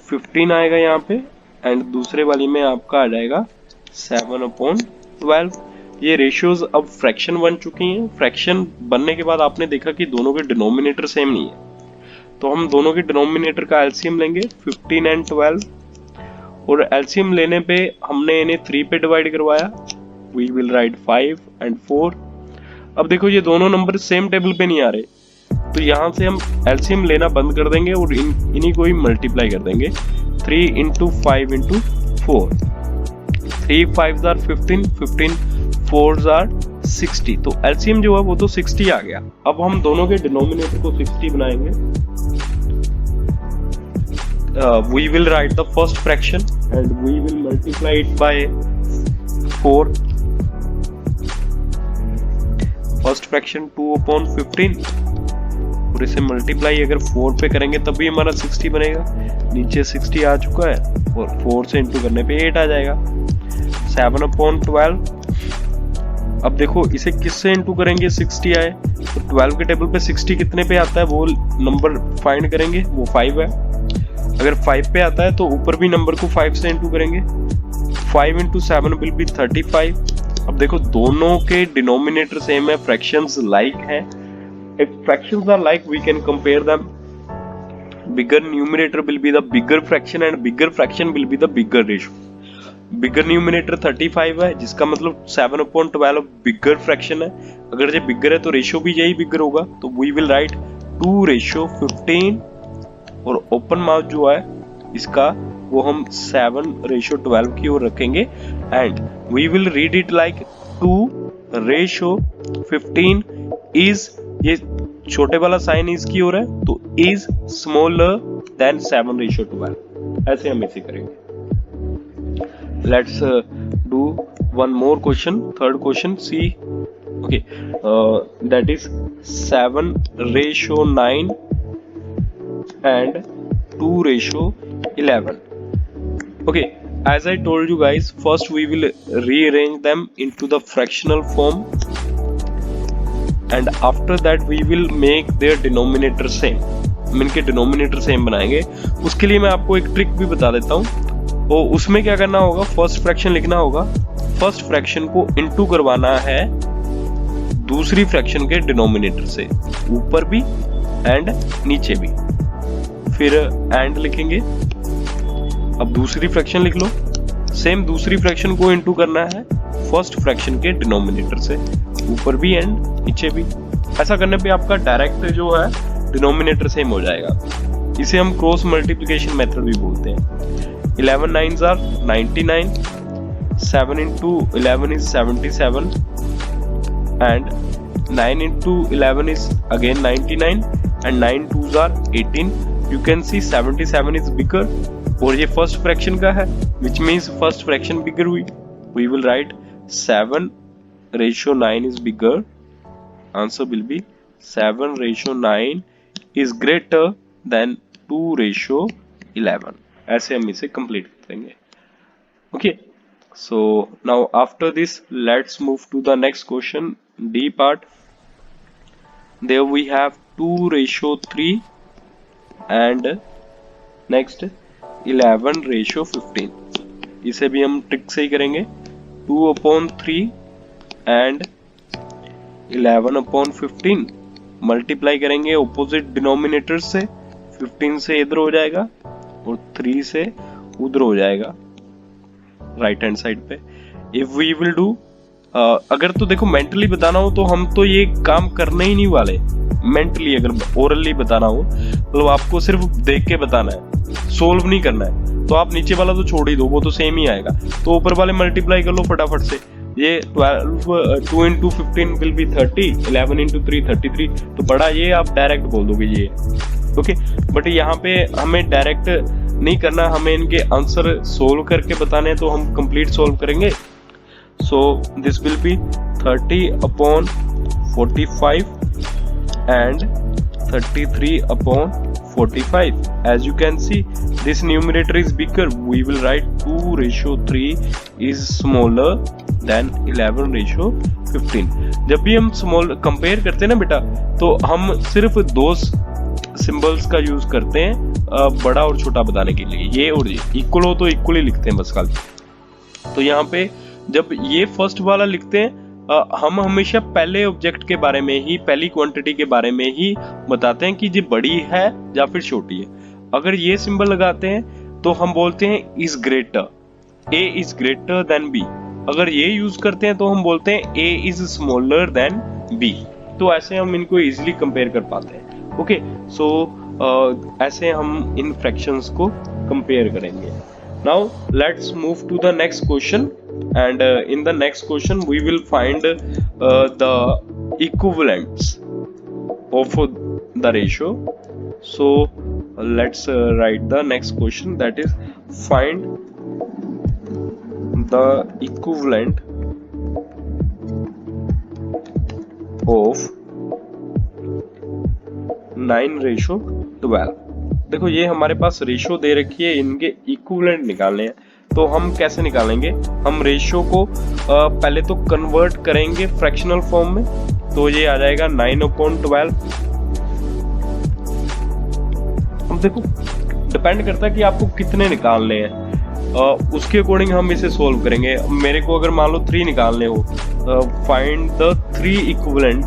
15 आएगा यहाँ पे, एंड दूसरे वाली में आपका आ जाएगा 7/12। ये रेशियोज अब फ्रैक्शन बन चुकी हैं। फ्रैक्शन बनने के बाद आपने देखा कि दोनों के डिनोमिनेटर सेम नहीं है, तो हम दोनों के डिनोमिनेटर का एलसीएम लेंगे 15 and 12, और एलसीएम लेने पे हमने इन्हें 3 पे डिवाइड करवाया। We will write 5 and 4। अब देखो ये दोनों नंबर सेम टेबल पे नहीं आ रहे, तो यहाँ से हम एलसीएम लेना बंद कर देंगे और इन्हीं को ही मल्टीप्लाई कर देंगे। 3 into 5 into 4, 3 5s are 15, 15 4s are 60, तो एलसीएम जो है वो तो 60 आ गया। अब हम दोनों के डिनोमिनेटर को 60 बनाएंगे। We will write the first fraction and we will multiply it by 4. First fraction 2/15, और इसे मल्टीप्लाई अगर 4 पे करेंगे तभी हमारा 60 बनेगा। नीचे 60 आ चुका है और 4 से इंटू करने पे 8 आ जाएगा। 7/12। अब देखो इसे किससे इंटू करेंगे 60 आए, तो 12 के टेबल पे 60 कितने पे आता है वो नंबर फाइंड करेंगे, वो 5 है। अगर 5 पे आता है तो ऊपर भी नंबर को 5 से इंटू करेंगे। 5 into 7 will be 35। अब देखो दोनों के डिनोमिनेटर सेम है, फ्रैक्शंस लाइक हैं। If fractions are like, we can compare them. Bigger numerator will be the bigger fraction and bigger fraction will be the bigger ratio. Bigger numerator 35 है, जिसका मतलब 7/12 bigger fraction है। अगर ये bigger है तो रेशियो भी यही bigger होगा, तो we will write 2/15, और ओपन माउथ जो है इसका वो हम 7/12 की ओर रखेंगे, and we will read it like 2/15 is, ये छोटे वाला साइन इज की ओर है तो इज स्मॉलर देन 7/12। ऐसे हम इसे करेंगे। Let's do one more question, third question, C. Okay, that is 7/9 and 2/11. Okay, as I told you guys, first we will rearrange them into the fractional form, and after that we will make their denominator same. हम इनके denominator same बनाएंगे। उसके लिए मैं आपको एक trick भी बता देता हूँ, और उसमें क्या करना होगा, फर्स्ट फ्रैक्शन लिखना होगा, फर्स्ट फ्रैक्शन को इनटू करवाना है दूसरी फ्रैक्शन के डिनोमिनेटर से, ऊपर भी एंड नीचे भी, फिर एंड लिखेंगे। अब दूसरी फ्रैक्शन लिख लो, सेम दूसरी फ्रैक्शन को इनटू करना है फर्स्ट फ्रैक्शन के डिनोमिनेटर से, ऊपर भी एंड नीचे भी। ऐसा करने पे आपका डायरेक्ट जो है डिनोमिनेटर सेम हो जाएगा। इसे हम क्रॉस मल्टीप्लिकेशन मेथड भी बोलते हैं। 11 9s are 99, 7 into 11 is 77, and 9 into 11 is again 99, and 9 2s are 18. You can see 77 is bigger, और ये फर्स्ट फ्रैक्शन का है, which means फर्स्ट फ्रैक्शन बिगर हुई। We will write 7/9 is bigger. Answer will be 7/9 is greater than 2/11. ऐसे हम इसे complete करेंगे। Okay, so now after this let's move to the next question, D part. There we have 2/3 and next 11/15. इसे भी हम trick से ही करेंगे। 2/3 and 11/15 multiply करेंगे ऑपोजिट डिनोमिनेटर से। 15 से इधर हो जाएगा और 3 से उधर हो जाएगा राइट हैंड साइड पे। इफ वी विल डू, अगर तो देखो मेंटली बताना हो तो हम तो ये काम करने ही नहीं वाले। मेंटली अगर ओरली बताना हो तो आपको सिर्फ देख के बताना है, सोल्व नहीं करना है। तो आप नीचे वाला तो छोड़ ही दो, वो तो सेम ही आएगा, तो ऊपर वाले मल्टीप्लाई कर लो फटाफट से। ये 2 into 15 will be 30, 11 into 3 33, तो बड़ा ये आप डायरेक्ट बोल दोगे ये। ओके, बट यहाँ पे हमें डायरेक्ट नहीं करना, हमें इनके आंसर सोल्व करके बताने हैं, तो हम कंप्लीट सोल्व करेंगे। So this will be 30/45 and 33/45. As you can see, this numerator is bigger. We will write 2/3 is smaller than 11/15. जब भी हम स्मॉल कंपेयर करते हैं ना बेटा, तो हम सिर्फ दो सिंबल्स का यूज करते हैं, बड़ा और छोटा बताने के लिए, ये और ये इक्वल हो तो इक्वल ही लिखते हैं बस खाली। तो यहाँ पे जब ये फर्स्ट वाला लिखते हैं हम हमेशा पहले ऑब्जेक्ट के बारे में ही, पहली क्वांटिटी के बारे में ही बताते हैं कि ये बड़ी है या फिर छोटी है। अगर ये सिंबल लगाते हैं तो हम बोलते हैं is greater, A is greater than B. अगर ये यूज करते हैं तो हम बोलते हैं A is smaller than B. तो ऐसे हम इनको इजीली कंपेयर कर पाते हैं। ओके, सो ऐसे हम इन फ्रैक्शंस को कंपेयर करेंगे। Now let's move to the next question, and in the next question we will find the equivalents of the ratio. So let's write the next question, that is find the equivalent of 9:12। देखो ये हमारे पास ratio दे रखी है, इनके equivalent निकालने हैं। तो हम कैसे निकालेंगे? हम रेशो को पहले तो कन्वर्ट करेंगे फ्रैक्शनल फॉर्म में। तो ये आ जाएगा 9/12। अब देखो डिपेंड करता है कि आपको कितने निकालने हैं, उसके अकॉर्डिंग हम इसे सोल्व करेंगे। मेरे को अगर मान लो 3 निकालने हो, फाइंड द 3 इक्विवेलेंट,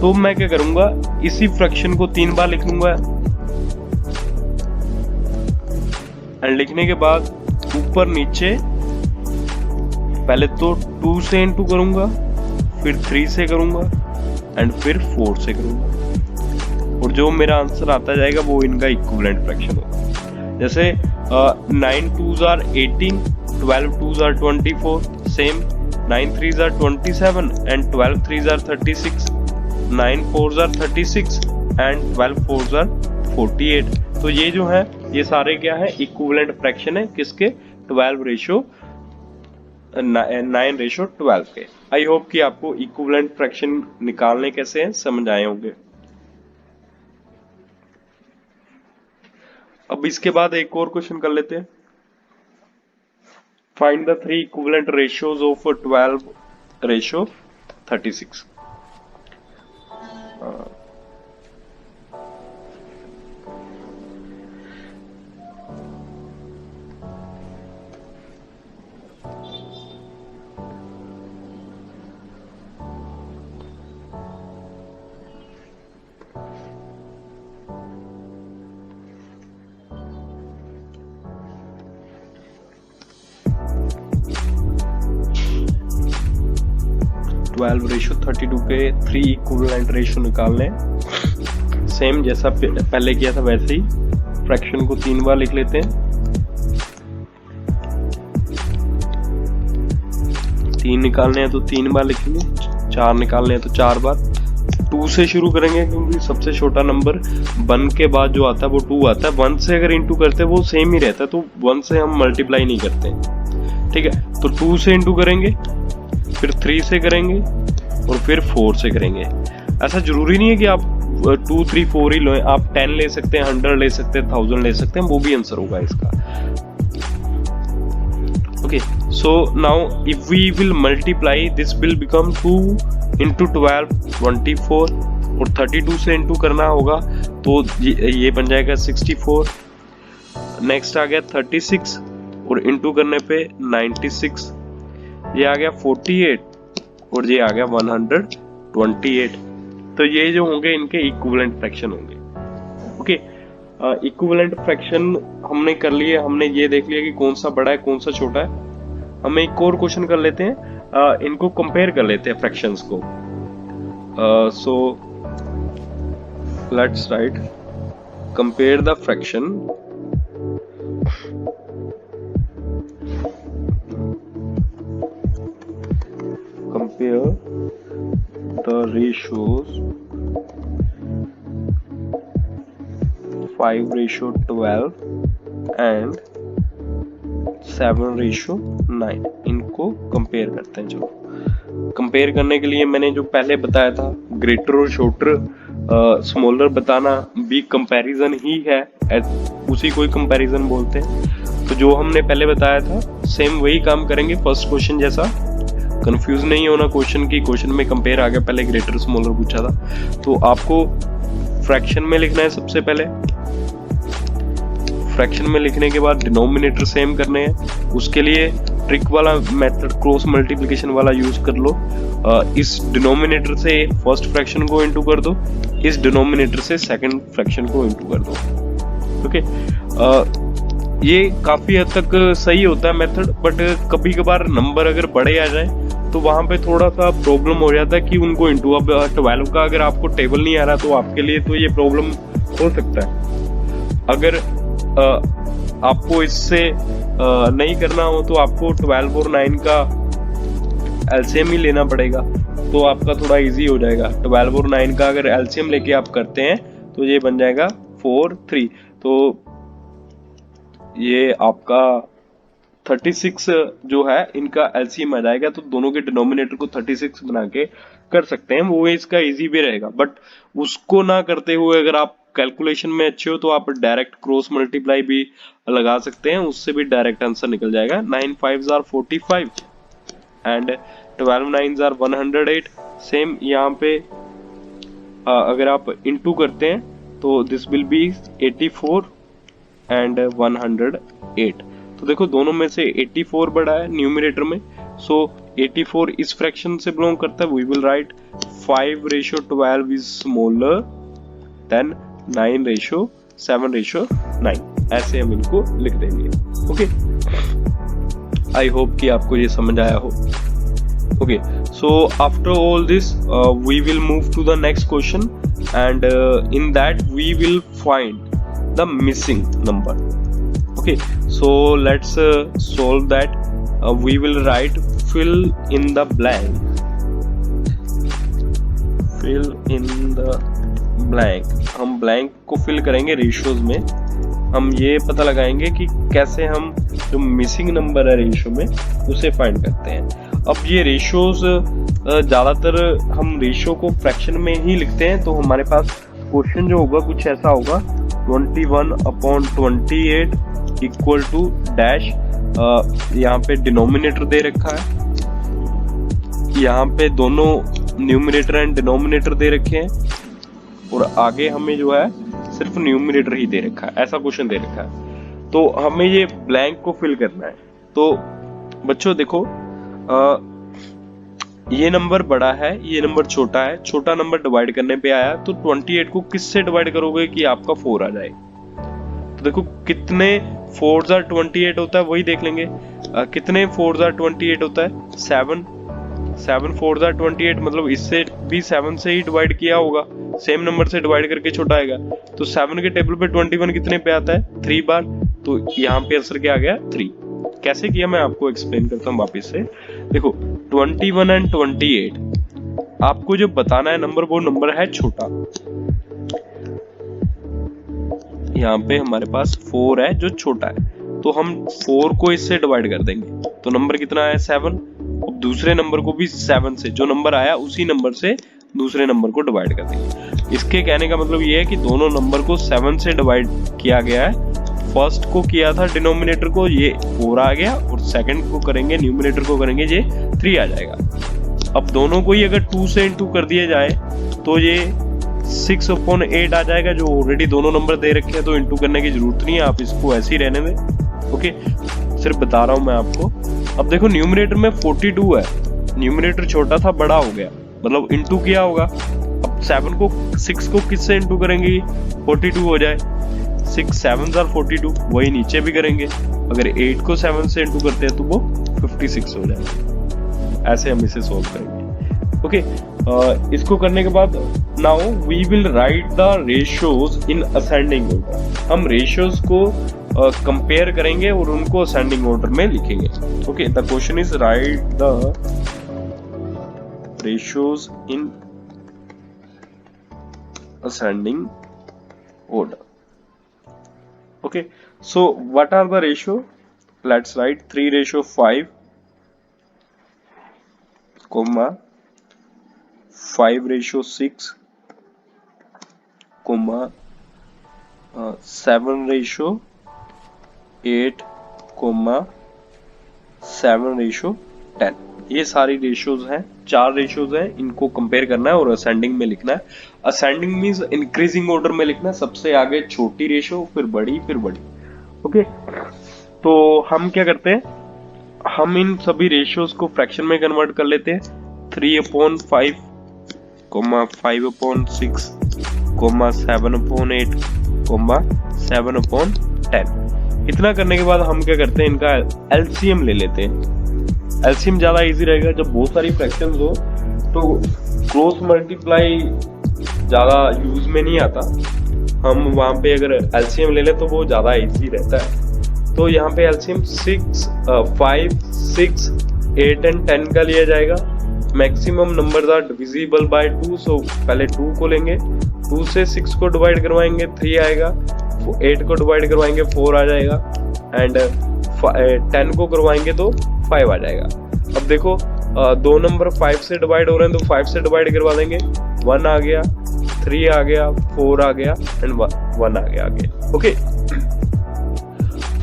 तो मैं क्या करूंगा, इसी फ्रैक्शन को 3 बार लिख लूंगा एंड लिखने के बाद ऊपर नीचे पहले तो 2 से इनटू करूंगा, फिर 3 से करूंगा एंड फिर 4 से करूंगा, और जो मेरा आंसर आता जाएगा वो इनका इक्विवेलेंट फ्रैक्शन होगा। जैसे 9 2s are 18, 12 2s are 24, same 9 3s are 27 and 12 3s are 36, 9 4s are 36 and 12 4s are 48। तो ये जो है ये सारे क्या है, इक्विवेलेंट फ्रैक्शन है किसके, 9:12 के। आई होप कि आपको इक्विवेलेंट फ्रैक्शन निकालने कैसे हैं समझ आए होंगे। अब इसके बाद एक और क्वेश्चन कर लेते हैं। Find the 3 equivalent ratios of 12:36। Ratio 32 के 3 इक्विवेलेंट रेशियो निकालने, सेम जैसा पहले किया था वैसे ही फ्रैक्शन को 3 बार लिख लेते हैं। 3 निकालने हैं तो 3 बार लिखेंगे, 4 निकालने हैं तो 4 बार। 2 से शुरू करेंगे क्योंकि सबसे छोटा नंबर 1 के बाद जो आता है वो 2 आता है। 1 से अगर इंटू करते हैं वो सेम ही रहता है, तो 1 से हम मल्टीप्लाई नहीं करते, ठीक है। तो 2 से इंटू करेंगे, फिर 3 से करेंगे और फिर 4 से करेंगे। ऐसा जरूरी नहीं है कि आप 2 3 4 ही लो, आप 10 ले सकते हैं, 100 ले सकते हैं, 1000 ले सकते हैं, वो भी आंसर होगा इसका। Okay, so now if we will multiply, this will become 2 into 12 24, और 32 से इंटू करना होगा तो ये बन जाएगा 64। नेक्स्ट आ गया 36 और इंटू करने पे 96, ये आ गया 48 और ये आ गया 128। तो ये जो होंगे इनके इक्विवेलेंट फ्रैक्शन होंगे। ओके, इक्विवेलेंट फ्रैक्शन हमने कर लिए, हमने ये देख लिया कि कौन सा बड़ा है कौन सा छोटा है। हम एक और क्वेश्चन कर लेते हैं, इनको कंपेयर कर लेते हैं फ्रैक्शंस को। So let's write compare the fraction the ratios 5:12 and 7:9। इनको कंपेयर करते हैं। चलो कंपेयर करने के लिए मैंने जो पहले बताया था ग्रेटर और शॉर्टर, स्मॉलर बताना भी कंपैरिजन ही है, उसी को ही कंपैरिजन बोलते हैं। तो जो हमने पहले बताया था सेम वही काम करेंगे फर्स्ट क्वेश्चन जैसा। कंफ्यूज नहीं होना क्वेश्चन की, क्वेश्चन में कंपेयर आ गया, पहले ग्रेटर स्मॉलर पूछा था। तो आपको फ्रैक्शन में लिखना है सबसे पहले फ्रैक्शन में लिखने के बाद डिनोमिनेटर सेम करने हैं, उसके लिए ट्रिक वाला मेथड क्रॉस मल्टीप्लिकेशन वाला यूज कर लो। इस डिनोमिनेटर से फर्स्ट फ्रैक्शन को इनटू कर दो, इस डिनोमिनेटर से सेकंड फ्रैक्शन को इनटू कर दो। ओके, ये काफी हद तक सही होता है मेथड, बट कभी कभार नंबर अगर बड़े आ जाए तो वहां पे थोड़ा सा प्रॉब्लम हो जाता है कि उनको इनटू, अब 12 का अगर आपको टेबल नहीं आ रहा तो आपके लिए तो ये प्रॉब्लम हो सकता है। अगर आपको इससे नहीं करना हो तो आपको 12 और 9 का एलसीएम ही लेना पड़ेगा, तो आपका थोड़ा इजी हो जाएगा। 12 और 9 का अगर एलसीएम लेके आप करते हैं तो ये बन जाएगा 4 3, तो ये आपका 36 जो है इनका एलसीएम आ जाएगा, तो दोनों के डिनोमिनेटर को 36 बना के कर सकते हैं, वो इसका इजी भी रहेगा। बट उसको ना करते हुए अगर आप कैलकुलेशन में अच्छे हो तो आप डायरेक्ट क्रॉस मल्टीप्लाई भी लगा सकते हैं, उससे भी डायरेक्ट आंसर निकल जाएगा। 9 5s are 45 and 12 9s are 108। Same यहाँ पे अगर आप इनटू करते हैं तो दिस विल बी 84 एंड 108। तो देखो दोनों में से 84 बड़ा है न्यूमरेटर में, सो 84 इस फ्रैक्शन से बिलोंग करता है। We will write 5:12 is smaller than 9:7:9, ऐसे हम इनको लिख देंगे। ओके, आई होप कि आपको ये समझ आया हो। Okay, so after all this we will move to the next question and in that we will find the missing number. Okay, so let's solve that. We will write fill in the blank. Fill in the blank. हम blank को fill करेंगे ratios में। हम ये पता लगाएंगे कि कैसे हम जो मिसिंग नंबर है रेशियो में उसे फाइंड करते हैं। अब ये रेशियोज ज्यादातर हम रेशियो को फ्रैक्शन में ही लिखते हैं, तो हमारे पास क्वेश्चन जो होगा कुछ ऐसा होगा 21/28 इक्वल टू डैश। यहाँ पे डिनोमिनेटर दे रखा है, यहाँ पे दोनों न्यूमरेटर एंड डिनोमिनेटर दे रखे हैं, और आगे हमें जो है सिर्फ न्यूमरेटर ही दे रखा है, ऐसा क्वेश्चन दे रखा है। तो हमें ये ब्लैंक को फिल करना है। तो बच्चों देखो, ये नंबर बड़ा है, ये नंबर छोटा है, छोटा नंबर डिवाइड करने पे आया, तो 28 को किससे डिवाइड करोगे कि आपका 4 आ जाए। तो देखो कितने 4s are 28 होता है वही देख लेंगे। कितने 4s are 28 होता है 7 4s are 28, मतलब इससे भी 7 से ही डिवाइड किया होगा, सेम नंबर से डिवाइड करके छोटा आएगा। तो 7 के टेबल पे 21 कितने पे आता है 3 बार, तो यहाँ पे आंसर क्या आ गया 3। कैसे किया मैं आपको एक्सप्लेन करता हूँ वापस से। देखो 21 एंड 28 आपको जो बताना है नंबर, वो नंबर है छोटा। यहाँ पे हमारे पास 4 है जो छोटा है, तो हम 4 को इससे डिवाइड कर देंगे, तो नंबर कितना है 7। अब दूसरे नंबर को भी 7 से, जो नंबर आया उसी नंबर से दूसरे नंबर को डिवाइड कर देंगे। इसके कहने का मतलब ये है कि दोनों नंबर को 7 से डिवाइड किया गया है। फर्स्ट को किया था डिनोमिनेटर को, ये 4 आ गया, और सेकंड को करेंगे न्यूमरेटर को करेंगे, ये 3 आ जाएगा। अब दोनों को ही अगर 2 से इंटू कर दिया जाए तो ये 6/8 आ जाएगा, जो ऑलरेडी दोनों नंबर दे रखे हैं, तो इंटू करने की जरूरत नहीं है, आप इसको ऐसे ही रहने दें। ओके, सिर्फ बता रहा हूं मैं आपको। अब देखो न्यूमरेटर में 42 है, न्यूमरेटर छोटा था बड़ा हो गया, मतलब इंटू किया होगा। अब 7 को 6 को किससे इंटू करेंगे 42 हो जाए, 6 7s are 42, वही नीचे भी करेंगे। अगर 8 को 7 से इंटू करते हैं तो वो 56 हो जाएगा। ऐसे हम इसे सोल्व करेंगे। ओके, इसको करने के बाद now we will write the ratios in ascending order. हम रेशियोज को कंपेयर करेंगे और उनको असेंडिंग ऑर्डर में लिखेंगे। Okay, the question is write the ratios in ascending order. Okay, so what are the ratio? Let's write 3:5 comma 5:6 comma 7:8 comma 7:10। ये सारी ratios हैं, 4 रेशियोज हैं, इनको कंपेयर करना है और असेंडिंग में लिखना है। असेंडिंग मींस इंक्रीजिंग ऑर्डर में लिखना है, सबसे आगे छोटी रेशियो, फिर बड़ी, फिर बड़ी। ओके, तो हम क्या करते हैं, हम इन सभी रेशियोज को फ्रैक्शन में कन्वर्ट कर लेते हैं। 3/5, 5/6, 7/8, 7/10। इतना करने के बाद हम क्या करते हैं, इनका एलसीएम ले लेते हैं। एलसीएम ज्यादा इजी रहेगा, जब बहुत सारी फ्रैक्शंस हो तो क्रॉस मल्टीप्लाई ज्यादा यूज में नहीं आता। हम वहां पे अगर एलसीएम ले लें तो वो ज्यादा इजी रहता है। तो यहाँ पे एलसीएम 5, 6, 8 एंड 10 का लिया जाएगा। Maximum numbers are divisible by 2, so पहले 2 को लेंगे, 2 से 6 को डिवाइड करवाएंगे 3 आएगा, 8 को डिवाइड करवाएंगे 4 आ जाएगा, एंड 10 को करवाएंगे तो 5 आ जाएगा। अब देखो दो नंबर 5 से डिवाइड हो रहे हैं तो 5 से डिवाइड करवा देंगे, 1 आ गया, 3 आ गया, 4 आ गया एंड 1 आ गया आगे। ओके,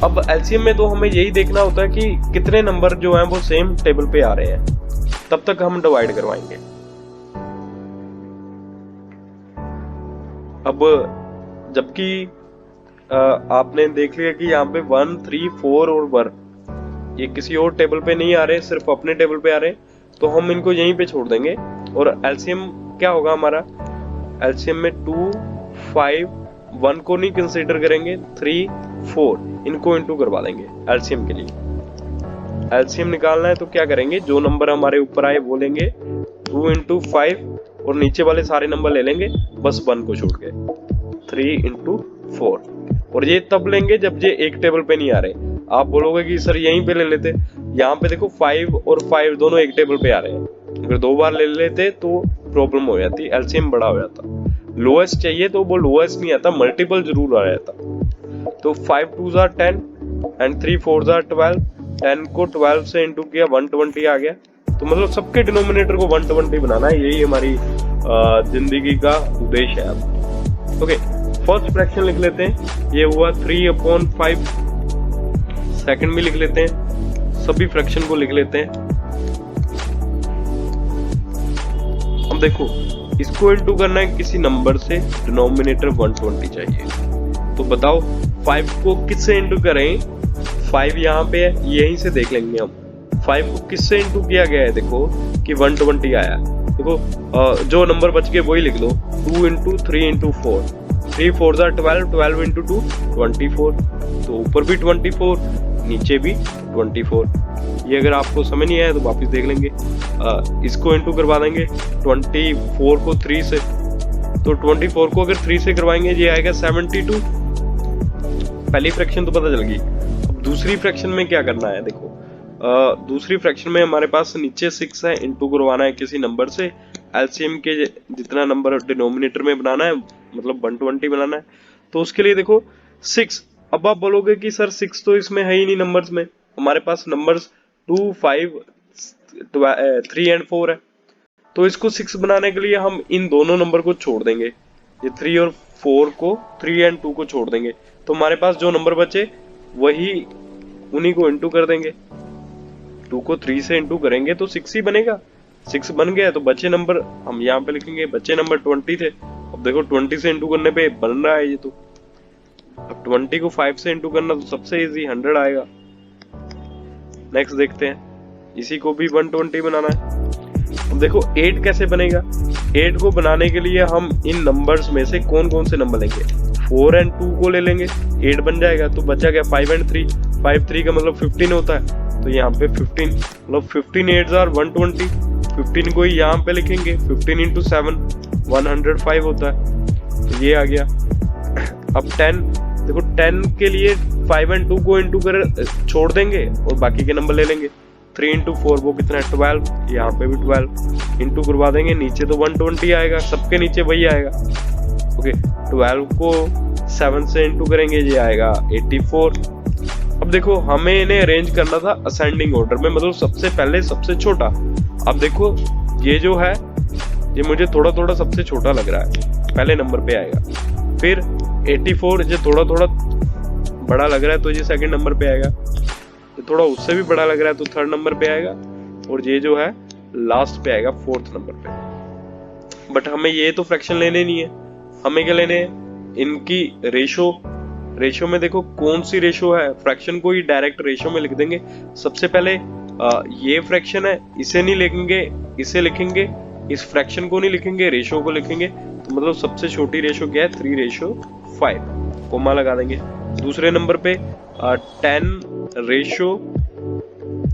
अब एलसीएम में तो हमें यही देखना होता है कि कितने नंबर जो हैं वो सेम टेबल पे आ रहे हैं, तब तक हम डिवाइड करवाएंगे। अब जबकि आपने देख लिया कि यहाँ पे 1, 3, 4 और 1 ये किसी और टेबल पे नहीं आ रहे, सिर्फ अपने टेबल पे आ रहे, तो हम इनको यहीं पे छोड़ देंगे। और एलसीएम क्या होगा हमारा, एलसीएम में 2, 5, 1 को नहीं कंसीडर करेंगे, 3, 4 इनको इंटू करवा देंगे एलसीएम के लिए। एलसीएम निकालना है तो क्या करेंगे, जो नंबर हमारे ऊपर आए वो लेंगे, 2 × 5 और नीचे वाले सारे नंबर ले लेंगे, बस 1 को छोड़ के 3 × 4। और ये तब लेंगे जब ये एक टेबल पे नहीं आ रहे। आप बोलोगे कि सर यहीं पे ले लेते, यहाँ पे देखो 5 और 5 दोनों एक टेबल पे आ रहे हैं, अगर 2 बार ले लेते तो प्रॉब्लम हो जाती, एलसीएम बड़ा हो जाता। लोएस्ट चाहिए तो वो लोएस्ट नहीं आता, मल्टीपल जरूर आ जाता। तो 5 2s are 10 and 3 4s are 12, 10 को 12 से इंटू किया 120 आ गया। तो मतलब सबके डिनोमिनेटर को 120 बनाना है, यही हमारी जिंदगी का उद्देश्य है। अब ओके, फर्स्ट फ्रैक्शन लिख लेते हैं, ये हुआ 3/5। सेकंड भी लिख लेते हैं, सभी फ्रैक्शन को लिख लेते हैं। अब देखो इसको इंटू करना है किसी नंबर से, डिनोमिनेटर 120 चाहिए। तो बताओ 5 को किससे इंटू करें, 5 यहाँ पे है, यहीं से देख लेंगे हम 5 को किससे इंटू किया गया है। देखो कि 120 आया, देखो जो नंबर बच गए वही लिख दो, 2 × 3 × 4, 3 4s are 12, 12 × 2 24। तो ऊपर भी 24, नीचे भी 24। ये अगर आपको समझ नहीं आया तो वापस देख लेंगे। इसको इंटू करवा देंगे 24 को 3 से, तो 24 को अगर 3 से करवाएंगे ये आएगा 72। पहली फ्रैक्शन तो पता चल गई। अब दूसरी फ्रैक्शन में क्या करना है, देखो दूसरी फ्रैक्शन में हमारे पास नीचे 6 है, इंटू करवाना है किसी नंबर से, एलसीएम के जितना नंबर डिनोमिनेटर में बनाना है, मतलब 120 बनाना है। तो उसके लिए देखो 6, अब आप बोलोगे कि सर 6 तो इसमें है ही नहीं नंबर्स में, हमारे पास नंबर्स 2, 5, 3 एंड 4 है। तो इसको 6 बनाने के लिए हम इन दोनों नंबर को छोड़ देंगे, ये 3 और 4 को, 3 एंड 2 को छोड़ देंगे। तो हमारे पास जो नंबर बचे वही उन्हीं को इंटू कर देंगे। 2 को 3 से इंटू करेंगे तो 6 ही बनेगा, 6 बन गया। तो बचे नंबर हम यहाँ पे लिखेंगे, बचे नंबर 20 थे। अब देखो 20 से इंटू करने पे बन रहा है ये। तो अब 20 को 5 से इंटू करना तो सबसे इजी 100 आएगा। नेक्स्ट देखते हैं, इसी को भी 120 बनाना है। अब देखो 8 कैसे बनेगा, 8 को बनाने के लिए हम इन नंबर्स में से कौन कौन से नंबर लेंगे, 4 एंड 2 को ले लेंगे, 8 बन जाएगा। तो बचा गया 5 एंड 3, 5 3 का मतलब 15 होता है। तो यहाँ पे 15 मतलब 15 8s are 120, 15 को ही यहाँ पे लिखेंगे, 15 × 7 105 होता है। तो ये आ गया। अब 10, देखो 10 के लिए 5 एंड 2 को इंटू कर छोड़ देंगे और बाकी के नंबर ले लेंगे। 3 × 4 वो कितना है 12, यहाँ पे भी 12 इंटू करवा देंगे, नीचे तो 120 आएगा, सबके नीचे वही आएगा। ओके, 12 को 7 से इंटू करेंगे, ये आएगा 84। अब देखो हमें इन्हें अरेंज करना था असेंडिंग ऑर्डर में, मतलब सबसे पहले सबसे छोटा। अब देखो ये जो है ये मुझे थोड़ा थोड़ा सबसे छोटा लग रहा है, पहले नंबर पे आएगा। फिर 84 ये थोड़ा थोड़ा बड़ा लग रहा है तो ये सेकंड नंबर पे आएगा। ये थोड़ा उससे भी बड़ा लग रहा है तो थर्ड नंबर पे आएगा। और ये जो है लास्ट पे आएगा फोर्थ नंबर पे। बट हमें ये तो फ्रैक्शन लेने नहीं है, हमें क्या लेने हैं, इनकी रेशो रेशियो में देखो कौन सी रेशियो है, फ्रैक्शन को ही डायरेक्ट रेशियो में लिख देंगे। सबसे पहले ये फ्रैक्शन है, इसे नहीं लिखेंगे, इसे लिखेंगे, इस फ्रैक्शन को नहीं लिखेंगे, रेशियो को लिखेंगे। तो मतलब सबसे छोटी रेशियो क्या है, 3:5, कोमा लगा देंगे। दूसरे नंबर पे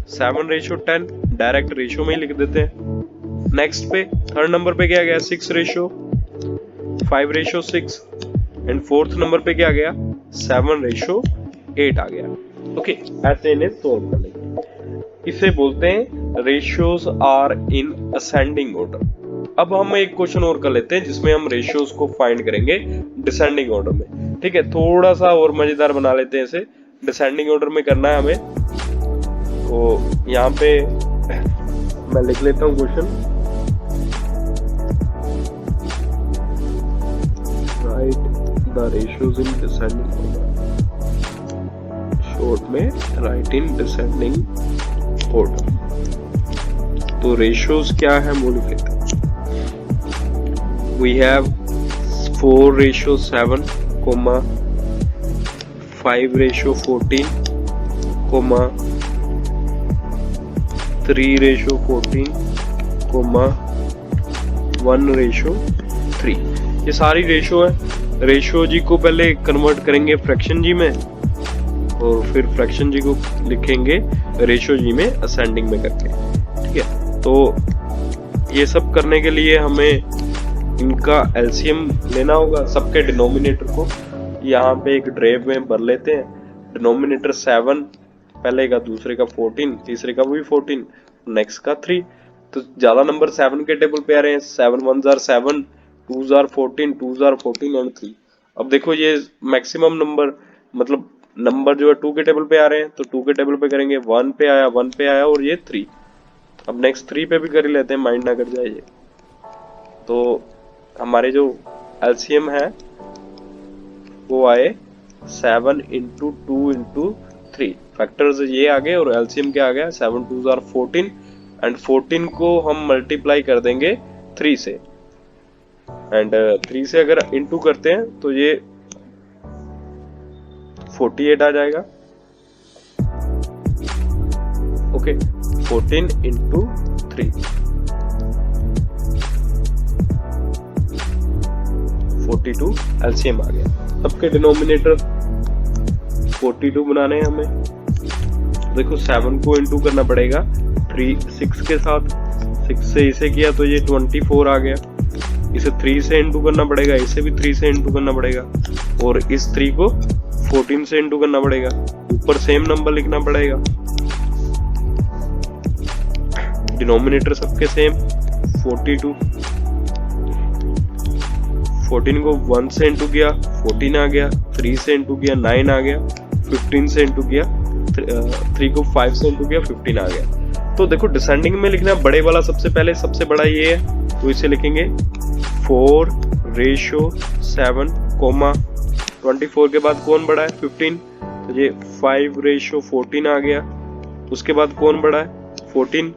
7:10, डायरेक्ट रेशियो में ही लिख देते हैं। नेक्स्ट पे थर्ड नंबर पे क्या गया, 6:5:6 एंड फोर्थ नंबर पे क्या गया, 7:8 आ गया। ओके, ऐसे इन्हें सोल्व कर लेंगे। इसे बोलते हैं ratios are in ascending order. अब हम एक क्वेश्चन और कर लेते हैं जिसमें हम रेशियोज को फाइंड करेंगे डिसेंडिंग ऑर्डर में। ठीक है, थोड़ा सा और मजेदार बना लेते हैं इसे। डिसेंडिंग ऑर्डर में करना है हमें, तो यहाँ पे मैं लिख लेता हूँ question. Write the ratios in descending order, short में राइट इन डिसेंडिंग ऑर्डर। तो रेशियोज क्या है वो लिख लेते हैं। We have 4:7, 5:14, 3:14, 1:3। ये सारी रेशियो है। रेशियो जी को पहले कन्वर्ट करेंगे फ्रैक्शन जी में, और फिर फ्रैक्शन जी को लिखेंगे रेशियो जी में असेंडिंग में करके। ठीक है, तो ये सब करने के लिए हमें इनका एलसीएम लेना होगा, सबके डिनोमिनेटर को। यहाँ पे एक ड्रेव में भर लेते हैं। डिनोमिनेटर 7, पहले का, दूसरे का 14, तीसरे का भी 14, नेक्स्ट का 3। तो ज्यादा नंबर 7 के टेबल पे आ रहे हैं। 7 1s are 7, 2s are 14, 2s are 14 and 3। अब देखो ये मैक्सिमम नंबर, मतलब नंबर जो है 2 के टेबल पे आ रहे हैं, तो 2 के टेबल पे करेंगे, 1 पे आया, 1 पे आया, और ये 3। अब नेक्स्ट 3 पे भी कर ही लेते हैं, माइंड ना कर जाए ये। तो हमारे जो एलसीएम है वो आए 7 into 2 into 3। फैक्टर्स ये आ गए और एलसीएम क्या आ गया, 7 2s are 14 एंड 14 को हम मल्टीप्लाई कर देंगे 3 से, एंड 3 से अगर इंटू करते हैं तो ये 48 आ जाएगा। ओके, 14 into 3, 42 एलसीएम आ गया। सबके डिनोमिनेटर 42 बनाने हैं हमें। देखो 7 को इंटू करना पड़ेगा 6 के साथ, 6 से इसे किया तो ये 24 आ गया। इसे 3 से इंटू करना पड़ेगा, इसे भी 3 से इंटू करना पड़ेगा, और इस 3 को 14 से इंटू करना पड़ेगा। ऊपर सेम नंबर लिखना पड़ेगा। डिनोमिनेटर सबके सेम 42। 14 को 1 से इंटू किया 14 आ गया, 3 से इंटू किया 9 आ गया, 15 से इंटू किया 3 को 5 से इंटू किया 15 आ गया। तो देखो डिसेंडिंग में लिखना बड़े वाला सबसे पहले, सबसे बड़ा ये है, तो इसे लिखेंगे 4:7, 24 के बाद कौन बड़ा है, 15, तो ये 5:14 आ गया। उसके बाद कौन बड़ा है, 14,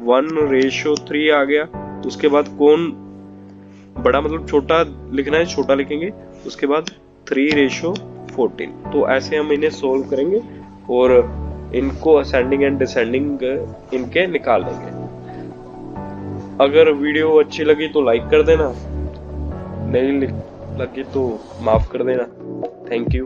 1:3 आ गया। उसके बाद कौन बड़ा, मतलब छोटा लिखना है, छोटा लिखेंगे। उसके बाद 3:14। तो ऐसे हम इन्हें सोल्व करेंगे और इनको असेंडिंग एंड डिसेंडिंग इनके निकाल लेंगे। अगर वीडियो अच्छी लगी तो लाइक कर देना, नहीं लगी तो माफ कर देना। Thank you.